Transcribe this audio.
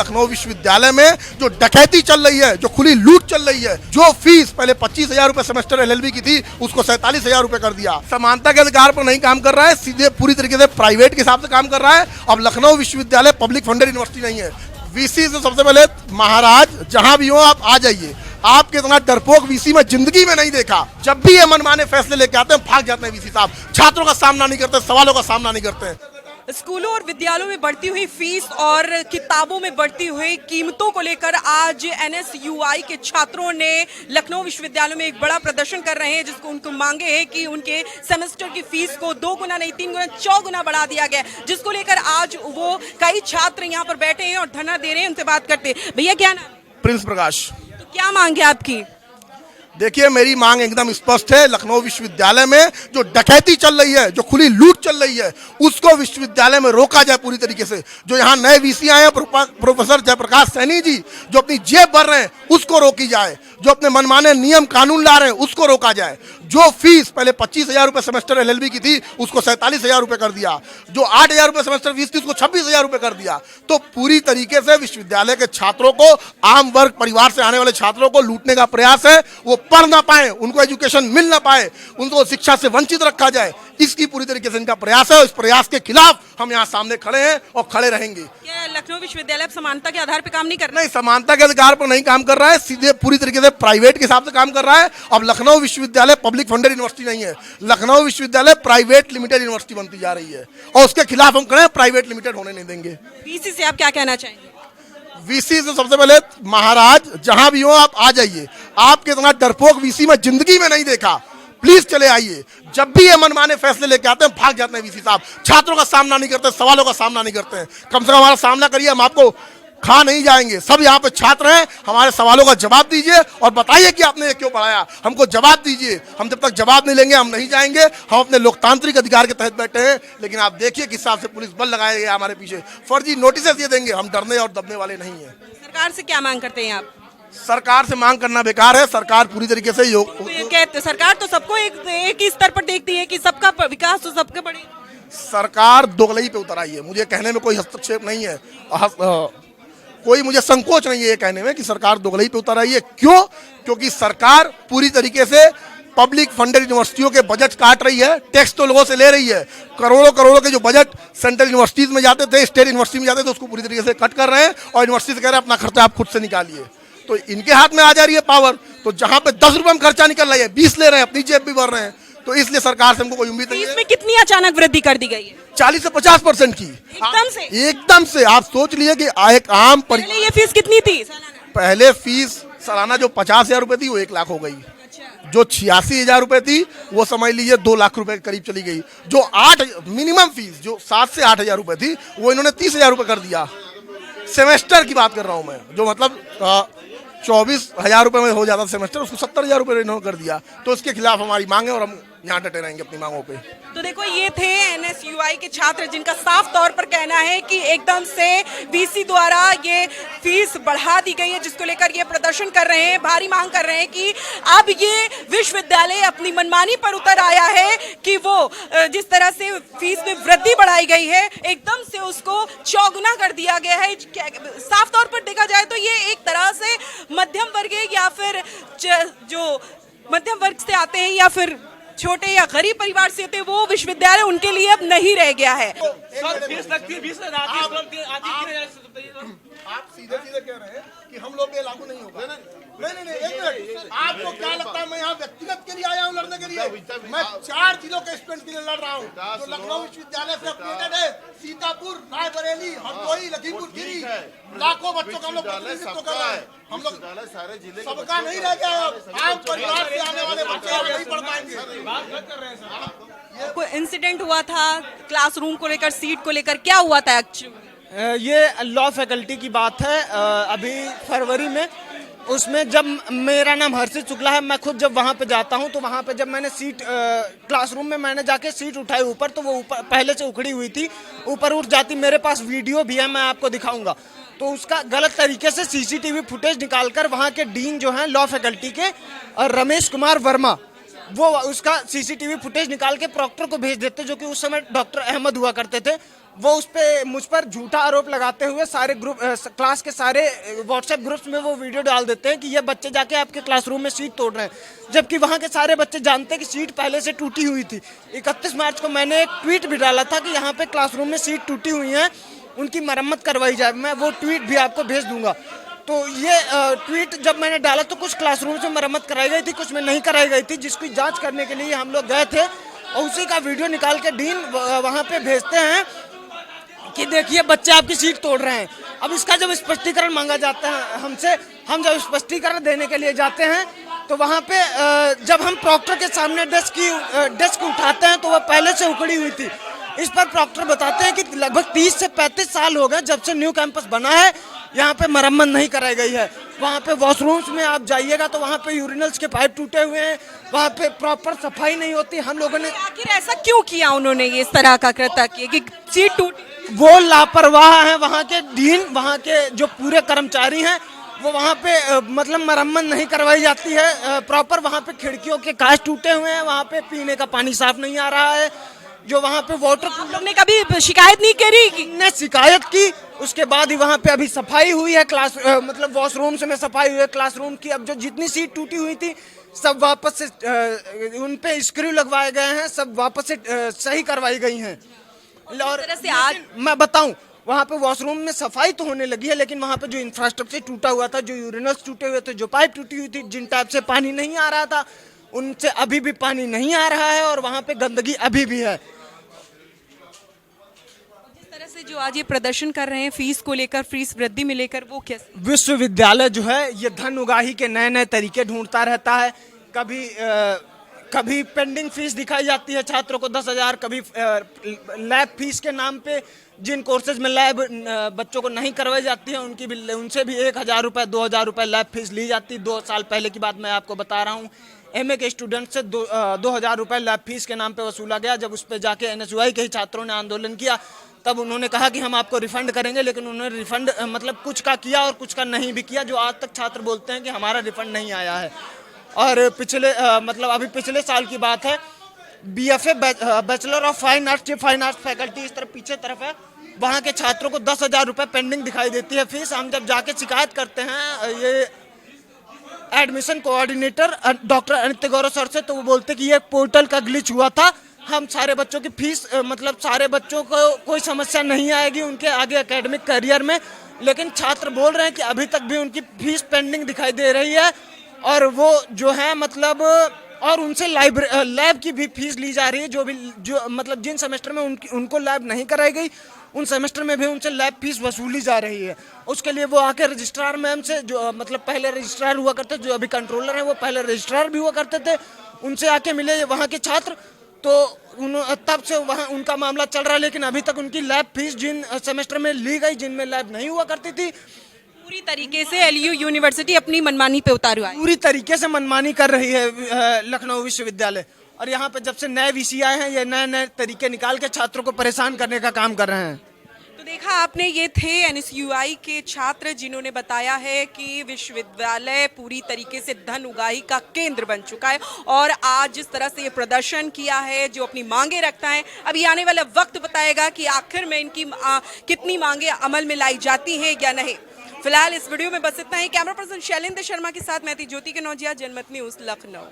लखनऊ विश्वविद्यालय में जो डकैती चल रही है, जो खुली लूट चल रही है, जो फीस पहले 25,000 रुपए सेमेस्टर एलएलबी की थी उसको 47,000 रुपए कर दिया। समानता के अधिकार पर नहीं काम कर रहा है, सीधे पूरी तरीके से प्राइवेट के हिसाब से काम कर रहा है। अब लखनऊ विश्वविद्यालय पब्लिक फंडेड यूनिवर्सिटी नहीं है। वीसी से सबसे पहले महाराज जहां भी हो आप आ जाइए। आपके इतना डरपोक वीसी में जिंदगी में नहीं देखा। जब भी ये मनमाने फैसले लेके आते हैं भाग जाते हैं वीसी साहब। छात्रों का सामना नहीं करते, सवालों का सामना नहीं करते हैं। स्कूलों और विद्यालयों में बढ़ती हुई फीस और किताबों में बढ़ती हुई कीमतों को लेकर आज एनएसयूआई के छात्रों ने लखनऊ विश्वविद्यालय में एक बड़ा प्रदर्शन कर रहे हैं, जिसको उनको मांगे है कि उनके सेमेस्टर की फीस को 2 गुना नहीं 3 गुना 4 गुना बढ़ा दिया गया, जिसको लेकर आज वो कई छात्र यहाँ पर बैठे हैं और धरना दे रहे हैं। उनसे बात करते हैं। भैया क्या नाम? प्रिंस प्रकाश। तो क्या मांग है आपकी? देखिए मेरी मांग एकदम स्पष्ट है। लखनऊ विश्वविद्यालय में जो डकैती चल रही है, जो खुली लूट चल रही है, उसको विश्वविद्यालय में रोका जाए पूरी तरीके से। जो यहाँ नए वीसी आए हैं प्रोफेसर जयप्रकाश सैनी जी, जो अपनी जेब भर रहे हैं उसको रोकी जाए। जो अपने मनमाने नियम कानून ला रहे हैं उसको रोका जाए। जो फीस पहले 25,000 रुपए सेमेस्टर एलएलबी की थी उसको 47,000 रुपए कर दिया। जो 8,000 रुपए सेमेस्टर फीस थी उसको 26,000 रुपए कर दिया। तो पूरी तरीके से विश्वविद्यालय के छात्रों को, आम वर्ग परिवार से आने वाले छात्रों को लूटने का प्रयास है। वो पढ़ ना पाए, उनको एजुकेशन मिल ना पाए, उनको शिक्षा से वंचित रखा जाए, इसकी पूरी तरीके से इनका प्रयास है। इस प्रयास के खिलाफ हम यहाँ सामने खड़े हैं और खड़े रहेंगे। क्या लखनऊ विश्वविद्यालय समानता के आधार पर काम नहीं कर रहा? नहीं, समानता के अधिकार पर नहीं काम कर रहा है, सीधे पूरी तरीके से प्राइवेट के हिसाब से काम कर रहा है। अब लखनऊ विश्वविद्यालय पब्लिक फंडेड यूनिवर्सिटी नहीं है। लखनऊ विश्वविद्यालय प्राइवेट लिमिटेड यूनिवर्सिटी बनती जा रही है और उसके खिलाफ हम खड़े हैं। प्राइवेट लिमिटेड होने नहीं देंगे। वीसी से आप क्या कहना चाहेंगे? वीसी से सबसे पहले महाराज जहां भी हो आप आ जाइए। आपके इतना डरपोक वीसी में जिंदगी में नहीं देखा। प्लीज चले आइए। जब भी ये मनमाने फैसले लेके आते हैं भाग जाते हैं वीसी साहब। छात्रों का सामना नहीं करते, सवालों का सामना नहीं करते हैं। कम से कम हमारा सामना करिए, हम आपको खा नहीं जाएंगे। सब यहाँ पे छात्र हैं, हमारे सवालों का जवाब दीजिए और बताइए कि आपने ये क्यों पढ़ाया। हमको जवाब दीजिए। हम जब तक जवाब नहीं लेंगे हम नहीं जाएंगे। हम अपने लोकतांत्रिक अधिकार के तहत बैठे हैं, लेकिन आप देखिए किस हिसाब से पुलिस बल लगाया गया हमारे पीछे। फर्जी नोटिस ये देंगे। हम डरने और दबने वाले नहीं हैं। सरकार से क्या मांग करते हैं आप? सरकार से मांग करना बेकार है। सरकार पूरी तरीके से सरकार तो सबको एक ही स्तर पर देखती है कि सबका विकास तो सबके बड़े। सरकार दोगलई पे उतर आई है। मुझे कहने में कोई हस्तक्षेप नहीं है, कोई मुझे संकोच नहीं है ये कहने में कि सरकार दोगलई पे उतर आई है। क्यों? क्योंकि सरकार पूरी तरीके से पब्लिक फंडेड यूनिवर्सिटियों के बजट काट रही है। टैक्स तो लोगों से ले रही है। करोड़ों करोड़ों के जो बजट सेंट्रल यूनिवर्सिटीज में जाते थे, स्टेट यूनिवर्सिटी में जाते थे, उसको पूरी तरीके से कट कर रहे हैं और यूनिवर्सिटी से कह रहे हैं अपना खर्चा आप खुद से निकालिए। तो इनके हाथ में आ जा रही है पावर। तो जहां पे 10 रुपए में खर्चा निकल रही है, 20 ले रहे हैं, अपनी जेब भी भर रहे हैं। तो इसलिए सरकार से हमको कोई उम्मीद नहीं है। इसमें कितनी अचानक वृद्धि कर दी गई है? 40 से 50% की एकदम से। आप सोच लिए कि एक आम पहले ये फीस कितनी थी? पहले फीस सालाना जो 50,000 रुपए थी वो 1 लाख हो गई। जो 86,000 रुपए थी वो समझ लीजिए 2 लाख रुपए के करीब चली गई। जो 8 मिनिमम फीस जो 7 से 8,000 रुपए थी वो इन्होंने 30,000 रुपए कर दिया। सेमेस्टर की बात कर रहा हूं मैं, जो मतलब 24,000 रुपए में हो जाता सेमेस्टर, उसको 70,000 रुपए इन्होंने कर दिया। तो इसके खिलाफ हमारी मांग है और हम यहाँ डटे रहेंगे अपनी मांगों पे। तो देखो ये थे एनएसयूआई के छात्र, जिनका साफ तौर पर कहना है कि एकदम से वीसी द्वारा ये फीस बढ़ा दी गई है, जिसको लेकर ये प्रदर्शन कर रहे हैं, भारी मांग कर रहे हैं कि अब ये विश्वविद्यालय अपनी मनमानी पर उतर आया है कि वो जिस तरह से फीस में वृद्धि बढ़ाई गई है एकदम से उसको चौगुना कर दिया गया है। साफ तौर पर देखा जाए तो ये एक तरह से मध्यम वर्गीय या फिर जो मध्यम वर्ग से आते हैं या फिर छोटे या गरीब परिवार से थे, वो विश्वविद्यालय उनके लिए अब नहीं रह गया है। आप सीधे सीधे कह रहे हैं कि हम लोग पे लागू नहीं होगा। नहीं, एक मिनट। आपको क्या लगता है मैं यहाँ व्यक्तिगत के लिए आया हूँ लड़ने के लिए? मैं 4 जिलों के स्टूडेंट के लिए लड़ रहा हूँ जो लखनऊ विश्वविद्यालय से अपडेटेड है। सीतापुर, रायबरेली, हरदोई, लखीमपुर खीरी, लाखों बच्चों का हम लोग प्रतिनिधित्व कर रहे हैं। हम लोग सारे जिले सबका नहीं रह गया। आम परिवार से आने वाले बच्चे नहीं पढ़ पाएंगे। कोई इंसिडेंट हुआ था क्लासरूम को लेकर, सीट को लेकर, क्या हुआ था एक्चुअली? ये लॉ फैकल्टी की बात है। अभी फरवरी में उसमें जब मेरा नाम हर्षित शुक्ला है, मैं खुद जब वहाँ पे जाता हूँ तो वहाँ पे जब मैंने सीट क्लासरूम में मैंने जाके सीट उठाई ऊपर, तो वो ऊपर पहले से उखड़ी हुई थी, ऊपर उठ जाती। मेरे पास वीडियो भी है, मैं आपको दिखाऊंगा। तो उसका गलत तरीके से सीसीटीवी फुटेज निकालकर वहाँ के डीन जो हैं लॉ फैकल्टी के रमेश कुमार वर्मा, वो उसका सीसीटीवी फुटेज निकाल के प्रॉक्टर को भेज देते, जो कि उस समय डॉक्टर अहमद हुआ करते थे। वो उस पे मुझ पर झूठा आरोप लगाते हुए सारे ग्रुप क्लास के सारे व्हाट्सएप ग्रुप्स में वो वीडियो डाल देते हैं कि ये बच्चे जाके आपके क्लासरूम में सीट तोड़ रहे हैं, जबकि वहाँ के सारे बच्चे जानते हैं कि सीट पहले से टूटी हुई थी। 31 मार्च को मैंने एक ट्वीट भी डाला था कि यहाँ पे क्लासरूम में सीट टूटी हुई है, उनकी मरम्मत करवाई जाए। मैं वो ट्वीट भी आपको भेज दूंगा। तो ये ट्वीट जब मैंने डाला तो कुछ क्लासरूम से मरम्मत कराई गई थी, कुछ में नहीं कराई गई थी, जिसकी जांच करने के लिए हम लोग गए थे और उसी का वीडियो निकाल के डीन वहाँ पे भेजते हैं कि देखिए बच्चे आपकी सीट तोड़ रहे हैं। अब इसका जब स्पष्टीकरण मांगा जाता है हमसे, हम जब स्पष्टीकरण देने के लिए जाते हैं तो वहाँ पे जब हम प्रॉक्टर के सामने डेस्क उठाते हैं तो वह पहले से उखड़ी हुई थी। इस पर प्रॉक्टर बताते हैं कि लगभग 30 से 35 साल हो गए जब से न्यू कैंपस बना है, यहाँ पे मरम्मत नहीं कराई गई है। वहाँ पे वॉशरूम्स में आप जाइएगा तो वहाँ पे यूरिनल्स के पाइप टूटे हुए हैं, वहाँ पे प्रॉपर सफाई नहीं होती। हम लोगों ने आखिर ऐसा क्यों किया उन्होंने, ये इस तरह का कृत्य किया कि सीट टूटी? वो लापरवाह हैं वहाँ के डीन, वहाँ के जो पूरे कर्मचारी हैं वो वहाँ पे मतलब मरम्मत नहीं करवाई जाती है प्रॉपर। वहाँ पे खिड़कियों के कांच टूटे हुए हैं, वहाँ पे पीने का पानी साफ नहीं आ रहा है। जो वहाँ पे वाटर, आप लोग ने कभी शिकायत नहीं करी? ने शिकायत की, उसके बाद ही वहाँ पे अभी सफाई हुई है। क्लास मतलब वॉशरूम्स में सफाई हुई है क्लासरूम की। अब जो जितनी सीट टूटी हुई थी सब वापस से उन पे स्क्रू लगवाए गए हैं, सब वापस से सही करवाई गई हैं। और तरह से आज मैं बताऊं वहाँ पे वॉशरूम में सफाई तो होने लगी है, लेकिन वहाँ पे जो इंफ्रास्ट्रक्चर टूटा हुआ था, जो यूरिनल्स टूटे हुए थे, जो पाइप टूटी हुई थी, जिन टाइप से पानी नहीं आ रहा था उनसे अभी भी पानी नहीं आ रहा है और वहाँ पे गंदगी अभी भी है। जिस तरह से जो आज ये प्रदर्शन कर रहे हैं फीस को लेकर, फीस वृद्धि में लेकर, वो कैसे? विश्वविद्यालय जो है ये धन उगाही के नए नए तरीके ढूंढता रहता है। कभी पेंडिंग फीस दिखाई जाती है छात्रों को 10,000, कभी लैब फीस के नाम पे जिन कोर्सेज में लैब बच्चों को नहीं करवाई जाती है उनसे भी 1,000 रुपये 2,000 रुपये लैब फीस ली जाती है। 2 साल पहले की बात मैं आपको बता रहा हूँ। एमए के स्टूडेंट से 2,000 रुपये लैब फीस के नाम पे वसूला गया। जब उस पर जाके एनएसयूआई के ही छात्रों ने आंदोलन किया तब उन्होंने कहा कि हम आपको रिफंड करेंगे, लेकिन उन्होंने रिफंड मतलब कुछ का किया और कुछ का नहीं भी किया। जो आज तक छात्र बोलते हैं कि हमारा रिफंड नहीं आया है। और मतलब अभी पिछले साल की बात है, BFA bachelor of fine arts, ये फाइन आर्ट्स फैकल्टी इस तरफ पीछे तरफ है, वहाँ के छात्रों को 10,000 रुपये पेंडिंग दिखाई देती है फीस। हम जब जाके शिकायत करते हैं ये एडमिशन कोऑर्डिनेटर डॉक्टर अनित्य गौरव सर से, तो वो बोलते कि ये पोर्टल का ग्लिच हुआ था, हम सारे बच्चों की फीस मतलब सारे बच्चों को कोई समस्या नहीं आएगी उनके आगे एकेडमिक करियर में। लेकिन छात्र बोल रहे हैं कि अभी तक भी उनकी फीस पेंडिंग दिखाई दे रही है और वो जो है मतलब और उनसे लैब की भी फीस ली जा रही है। जो मतलब जिन सेमेस्टर में उनको लैब नहीं कराई गई उन सेमेस्टर में भी उनसे लैब फीस वसूली जा रही है। उसके लिए वो आके रजिस्ट्रार मैम से, जो मतलब पहले रजिस्ट्रार हुआ करते, जो अभी कंट्रोलर हैं वो पहले रजिस्ट्रार भी हुआ करते थे, उनसे आके मिले वहाँ के छात्र। तो तब से वहाँ उनका मामला चल रहा है, लेकिन अभी तक उनकी लैब फीस जिन सेमेस्टर में ली गई जिनमें लैब नहीं हुआ करती थी, पूरी तरीके से एलयू यूनिवर्सिटी अपनी मनमानी पे उतारू है। पूरी तरीके से मनमानी कर रही है लखनऊ विश्वविद्यालय। और यहाँ पे जब से नए वीसी आए हैं ये नए नए तरीके निकाल के छात्रों को परेशान करने का काम कर रहे हैं। तो देखा आपने, ये थे एनएसयूआई के छात्र जिन्होंने बताया है कि विश्वविद्यालय पूरी तरीके से धन उगाही का केंद्र बन चुका है और आज जिस तरह से ये प्रदर्शन किया है, जो अपनी मांगे रखता है, अभी आने वाला वक्त बताएगा कि आखिर में इनकी कितनी मांगे अमल में लाई जाती हैं या नहीं। फिलहाल इस वीडियो में बस इतना ही। कैमरा पर्सन शैलेंद्र शर्मा के साथ मैं थी ज्योति के नौजिया, जनमत न्यूज़ लखनऊ।